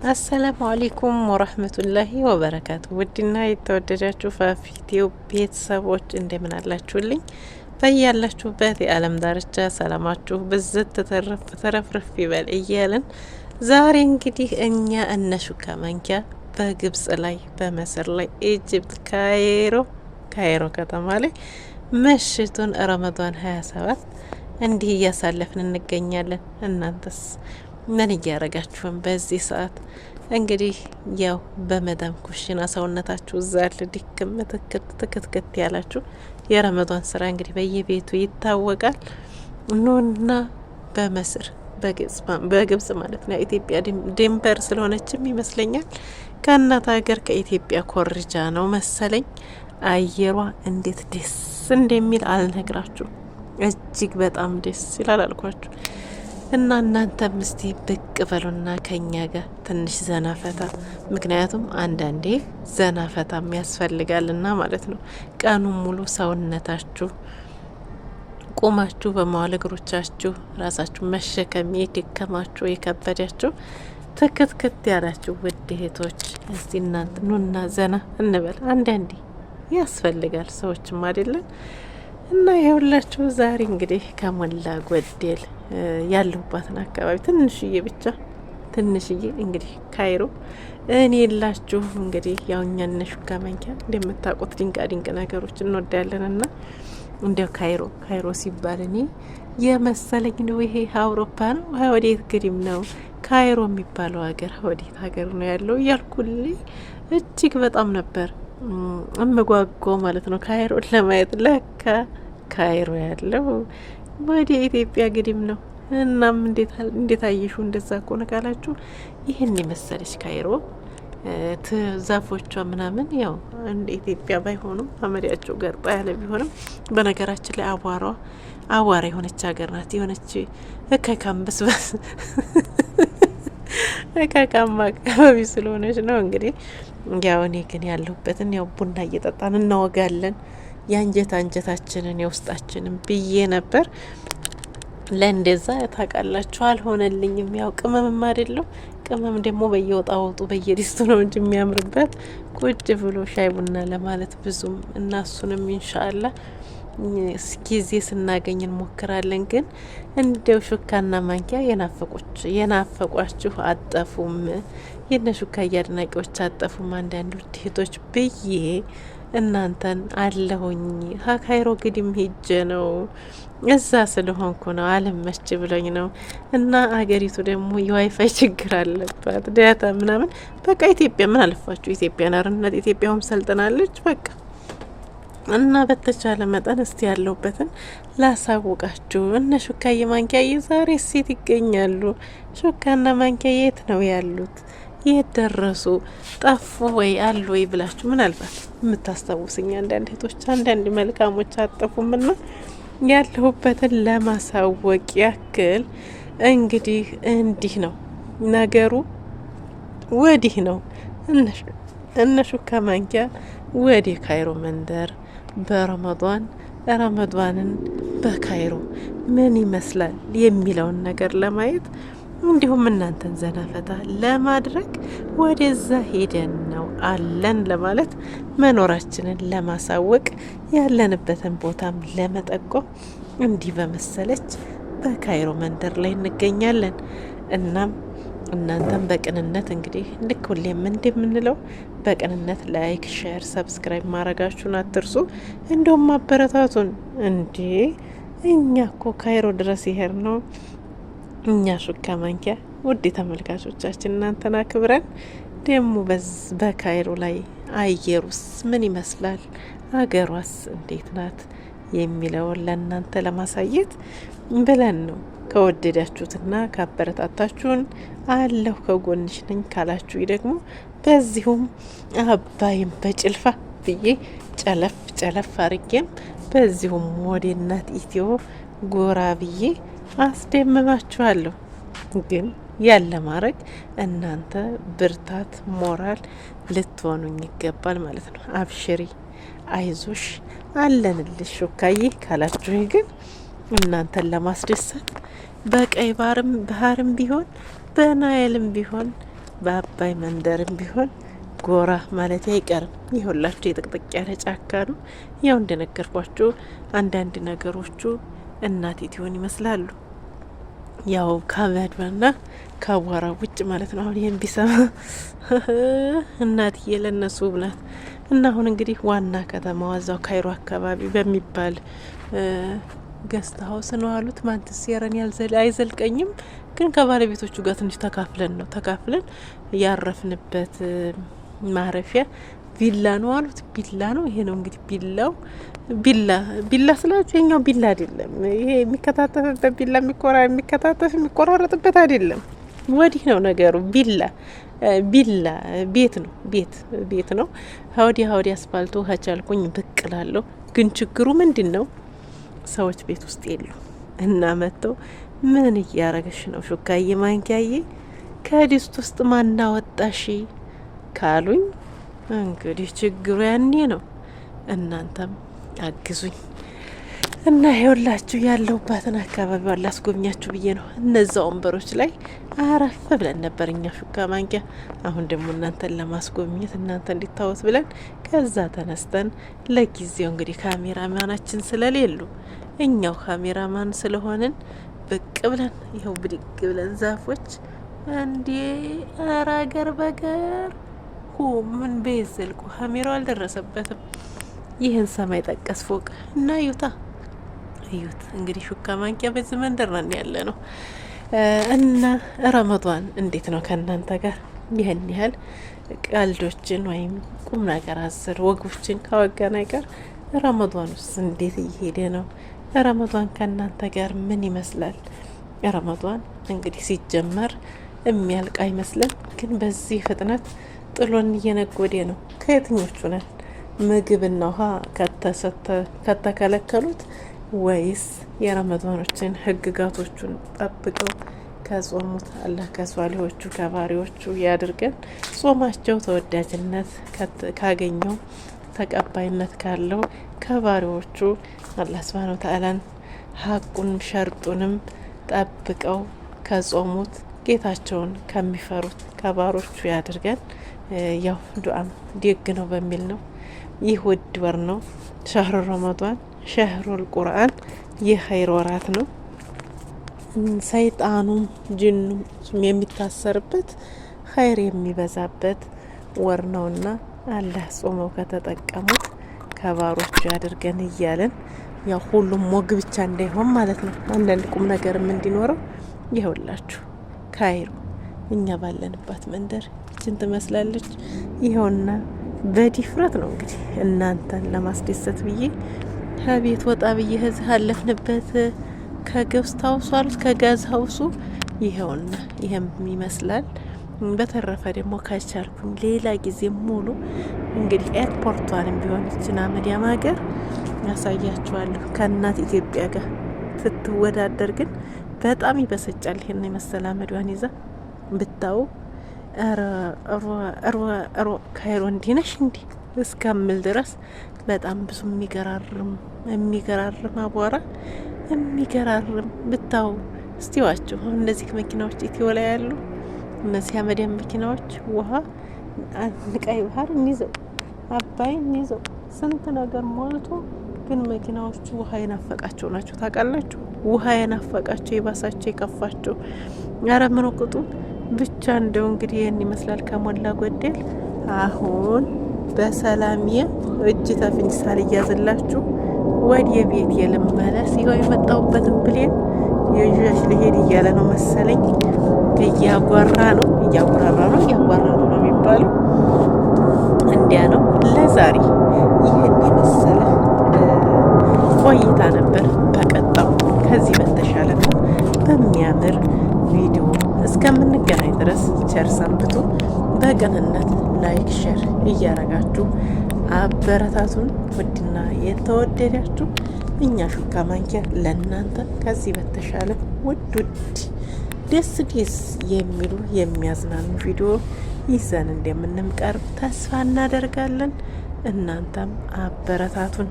አሰላሙ አለይኩም ወራህመቱላሂ ወበረካቱ። ውድና የተወደዳችሁ ፋፊቲው ቤተሰቦች እንደምን አላችሁልኝ? በያላችሁበት የዓለም ዳርቻ ሰላማችሁ ብዝት ተረፍርፍ ይበል እያልን ዛሬ እንግዲህ እኛ እነሹካ ማንኪያ በግብጽ ላይ በመስር ላይ ኢጅፕት ካይሮ ከተማ ላይ ምሽቱን ረመዷን 27 እንዲህ እያሳለፍን እንገኛለን። እናንተስ ምን እያረጋችሁን በዚህ ሰዓት? እንግዲህ ያው በመዳም ኩሽና ሰውነታችሁ ዛል ዲክም ትክትክት ያላችሁ የረመዷን ስራ እንግዲህ በየቤቱ ይታወቃል። ኑና በመስር በግብጽ ማለት ነው። ኢትዮጵያ ድንበር ስለሆነችም ይመስለኛል ከእናት ሀገር ከኢትዮጵያ ኮርጃ ነው መሰለኝ። አየሯ እንዴት ደስ እንደሚል አልነግራችሁ። እጅግ በጣም ደስ ይላል አልኳችሁ። እና እናንተም እስቲ ብቅ በሉና ከኛ ጋር ትንሽ ዘና ፈታ። ምክንያቱም አንዳንዴ ዘና ፈታም ያስፈልጋልና ማለት ነው። ቀኑን ሙሉ ሰውነታችሁ ቁማችሁ በመዋል እግሮቻችሁ ራሳችሁ መሸከም የደከማችሁ የከበዳችሁ ትክትክት ያላችሁ ውድ እህቶች እስቲ እናንተ ኑና ዘና እንበል። አንዳንዴ ያስፈልጋል ሰዎችም አይደለን። እና ይኸውላችሁ ዛሬ እንግዲህ ከሞላ ጎደል ያለሁባትን አካባቢ ትንሽዬ እንግዲህ ካይሮ እኔ የላችሁ እንግዲህ ያው እኛ ነሹካ ማንኪያ እንደምታውቁት ድንቅ ነገሮች እንወዳለን። እና እንዲያው ካይሮ ሲባል እኔ የመሰለኝ ነው ይሄ አውሮፓ ነው ወዴት ግሪም ነው ካይሮ የሚባለው ሀገር ወዴት ሀገር ነው ያለው እያልኩልኝ እጅግ በጣም ነበር እምጓጓው ማለት ነው ካይሮን ለማየት። ለካ ካይሮ ያለው ወደ ኢትዮጵያ ግድም ነው። እናም እንዴት አየሹ? እንደዛ ከሆነ ካላችሁ ይህን የመሰለች ካይሮ ዛፎቿ ምናምን ያው እንደ ኢትዮጵያ ባይሆኑም አመሪያቸው ገርጣ ያለ ቢሆንም በነገራችን ላይ አዋራ የሆነች ሀገር ናት። የሆነች እከካምበስበስ እከካማ አካባቢ ስለሆነች ነው እንግዲህ ያው እኔ ግን ያለሁበትን ያው ቡና እየጠጣን እናወጋለን አንጀታችንን የውስጣችንን ብዬ ነበር። ለእንደዛ ታውቃላችሁ አልሆነልኝም። ያው ቅመምም አይደለው ቅመም ደግሞ በየወጣወጡ በየዲስቱ ነው እንጂ የሚያምርበት ቁጭ ብሎ ሻይ ቡና ለማለት ብዙም እና እሱንም ኢንሻአላህ ጊዜ ስናገኝ እንሞክራለን። ግን እንደው ሹካና ማንኪያ የናፈቋችሁ አጠፉም የነሹካ አድናቂዎች አጠፉም አንዳንድ ውድህቶች ብዬ እናንተን አለሁኝ። ካይሮ ግድም ሄጄ ነው እዛ ስለሆንኩ ነው አልመች ብሎኝ ነው። እና አገሪቱ ደግሞ የዋይፋይ ችግር አለባት ዳታ ምናምን በቃ ኢትዮጵያ ምን አለፋችሁ ኢትዮጵያ ናርነት ኢትዮጵያውም ሰልጥናለች በቃ። እና በተቻለ መጠን እስቲ ያለሁበትን ላሳውቃችሁ። እነ ሹካዬ ማንኪያ ዛሬ ሴት ይገኛሉ። ሹካና ማንኪያ የት ነው ያሉት? የት ደረሱ? ጠፉ ወይ አሉ ወይ ብላችሁ ምናልባት የምታስታውስኝ አንዳንድ እህቶች አንዳንድ መልካሞች አጠፉምና ያለሁበትን ለማሳወቅ ያክል እንግዲህ እንዲህ ነው ነገሩ፣ ወዲህ ነው። እነ ሹካ ማንኪያ ወደ ካይሮ መንደር ረመዷንን በካይሮ ምን ይመስላል የሚለውን ነገር ለማየት እንዲሁም እናንተን ዘና ፈታ ለማድረግ ወደዛ ሄደን ነው አለን ለማለት መኖራችንን ለማሳወቅ ያለንበትን ቦታም ለመጠቆም እንዲህ በመሰለች በካይሮ መንደር ላይ እንገኛለን። እናም እናንተም በቅንነት እንግዲህ ልክ ሁሌም እንደምንለው በቅንነት ላይክ፣ ሼር፣ ሰብስክራይብ ማድረጋችሁን አትርሱ። እንደውም ማበረታቱን። እንዴ እኛ እኮ ካይሮ ድረስ ይሄር ነው እኛ ሹካ ማንኪያ ውድ ተመልካቾቻችን እናንተን አክብረን ደግሞ በካይሮ ላይ አየሩስ ምን ይመስላል አገሯስ እንዴት ናት የሚለውን ለእናንተ ለማሳየት ብለን ነው። ከወደዳችሁትና ካበረታታችሁን አለሁ ከጎንሽ ነኝ ካላችሁ ደግሞ በዚሁም አባይም በጭልፋ ብዬ ጨለፍ አርጌም በዚሁም ወደ እናት ኢትዮ ጎራ ብዬ አስደምማችኋለሁ። ግን ያለ ማድረግ እናንተ ብርታት ሞራል ልትሆኑኝ ይገባል ማለት ነው። አብሽሪ አይዞሽ አለንልሽ ሹካዬ ካላችሁ ግን እናንተን ለማስደሰት በቀይ ባህርም ቢሆን በናይልም ቢሆን በአባይ መንደርም ቢሆን ጎራ ማለት አይቀርም። ይኸውላችሁ የጥቅጥቅ ያለ ጫካ ነው። ያው እንደነገርኳችሁ አንዳንድ ነገሮቹ እናቲቱን ይመስላሉ። ያው ከአመድና ከአቧራ ውጭ ማለት ነው። አሁን ይህን ቢሰማ እናትዬ ለእነሱ ውብ ናት። እና አሁን እንግዲህ ዋና ከተማዋ እዛው ካይሮ አካባቢ በሚባል ገስት ሀውስ ነው አሉት። ማንትስ ያረን አይዘልቀኝም፣ ግን ከባለቤቶቹ ጋር ትንሽ ተካፍለን ያረፍንበት ማረፊያ ቪላ ነው አሉት። ቢላ ነው ይሄ ነው እንግዲህ ቢላው ቢላ ስላችሁ የኛው ቢላ አይደለም። ይሄ የሚከታተፍበት ቢላ የሚቆራረጥበት አይደለም። ወዲህ ነው ነገሩ። ቢላ ቤት ነው። ሀውዲ አስፋልቱ ሀቻልኩኝ ብቅ ላለሁ። ግን ችግሩ ምንድን ነው? ሰዎች ቤት ውስጥ የሉ እና መጥተው ምን እያረገሽ ነው ሹካዬ ማንኪያዬ ከድስት ውስጥ ማናወጣሽ ካሉኝ እንግዲህ ችግሩ ያኔ ነው። እናንተም አግዙኝ እና ይኸውላችሁ ያለሁባትን አካባቢ ላስጎብኛችሁ ብዬ ነው። እነዛ ወንበሮች ላይ አረፍ ብለን ነበር እኛ ሹካ ማንኪያ። አሁን ደግሞ እናንተን ለማስጎብኘት እናንተ እንዲታወት ብለን ከዛ ተነስተን ለጊዜው እንግዲህ ካሜራማናችን ስለሌሉ እኛው ካሜራማን ስለሆንን ብቅ ብለን ይኸው ብድግ ብለን ዛፎች እንዴ አራገር በገር ምን ቤት ዘልቁ ካሜራው አልደረሰበትም። ይህን ሰማይ ጠቀስ ፎቅ እና እዩት እንግዲህ ሹካ ማንኪያ በዚህ መንደር ነን ያለ ነው። እና ረመዷን እንዴት ነው ከእናንተ ጋር? ይህን ያህል ቀልዶችን ወይም ቁም ነገር አዘል ወጎችን ካወጋን አይቀር ረመዷን ውስጥ እንዴት እየሄደ ነው? ረመዷን ከእናንተ ጋር ምን ይመስላል? ረመዷን እንግዲህ ሲጀመር የሚያልቅ አይመስልም፣ ግን በዚህ ፍጥነት ጥሎን እየነጎደ ነው። ከየትኞቹ ነን? ምግብና ውሃ ከተከለከሉት ወይስ የረመዷኖችን ህግጋቶቹን ጠብቀው ከጾሙት? አላህ ከሷሊሆቹ ከባሪዎቹ ያድርገን። ጾማቸው ተወዳጅነት ካገኘው ተቀባይነት ካለው ከባሪዎቹ አላህ ሱብሃነሁ ወተዓላን ሀቁንም ሸርጡንም ጠብቀው ከጾሙት ጌታቸውን ከሚፈሩት ከባሮቹ ያድርገን። ያው ዱዓም ደግ ነው በሚል ነው። ይህ ውድ ወር ነው። ሸህሩ ረመዷን ሸህሩል ቁርአን የኸይር ወራት ነው። ሰይጣኑም ጅኑም የሚታሰርበት ኸይር የሚበዛበት ወር ነውና አላህ ጾመው ከተጠቀሙት ከባሮቹ ያድርገን እያለን ያው ሁሉም ሞግ ብቻ እንዳይሆን ማለት ነው። አንዳንድ ቁም ነገርም እንዲኖረው ይኸውላችሁ ካይሮ እኛ ባለንባት መንደር ይችን ትመስላለች። ይኸውና በዲፍረት ነው እንግዲህ እናንተን ለማስደሰት ብዬ ከቤት ወጣ ብዬ ህዝብ አለፍንበት ከገስት ሀውሱ አሉት ከጋዝ ሀውሱ ይኸውና ይሄም ይመስላል። በተረፈ ደግሞ ካቻልኩኝ ሌላ ጊዜ ሙሉ እንግዲህ ኤርፖርቷንም ቢሆን ይችን አመዲያም ሀገር ያሳያችኋለሁ። ከእናት ኢትዮጵያ ጋር ስትወዳደር ግን በጣም ይበሰጫል። ይሄን የመሰለ አመዷን ይዛ ብታው ሮ ካይሮ እንዲነሽ እንዲ እስከምል ድረስ በጣም ብዙ የሚገራርም አቧራ የሚገራርም ብታው እስቲዋችሁ። እነዚህ መኪናዎች ኢትዮ ላይ ያሉ እነዚህ አመዳም መኪናዎች ውሃ ንቃይ ባህር እንይዘው አባይ እንይዘው ስንት ነገር ሞልቶ ግን መኪናዎቹ ውሃ የናፈቃቸው ናቸው። ታውቃላችሁ? ውሃ የናፈቃቸው የባሳቸው የከፋቸው ያረምነው ቁጡ ብቻ እንደው እንግዲህ ይህን ይመስላል ከሞላ ጎደል። አሁን በሰላሚያ እጅ ተፍንጅ ሳልያዝላችሁ ወደ ቤት የልመለስ ይኸው የመጣሁበትን ብሌን የዣሽ ልሄድ እያለ ነው መሰለኝ። እያጓራ ነው የሚባለው። እንዲያ ነው። ለዛሬ ይህን የመሰለ ቆይታ ነበር። በቀጣው ከዚህ በተሻለ ነው በሚያምር ቪዲዮ እስከምንገናኝ ድረስ ቸር ሰንብቱ። በቅንነት ላይክ ሼር እያረጋችሁ አበረታቱን። ውድና የተወደዳችሁ እኛ ሹካ ማንኪያ ለእናንተ ከዚህ በተሻለ ውድ ደስ የሚሉ የሚያዝናኑ ቪዲዮ ይዘን እንደምንቀርብ ተስፋ እናደርጋለን። እናንተም አበረታቱን።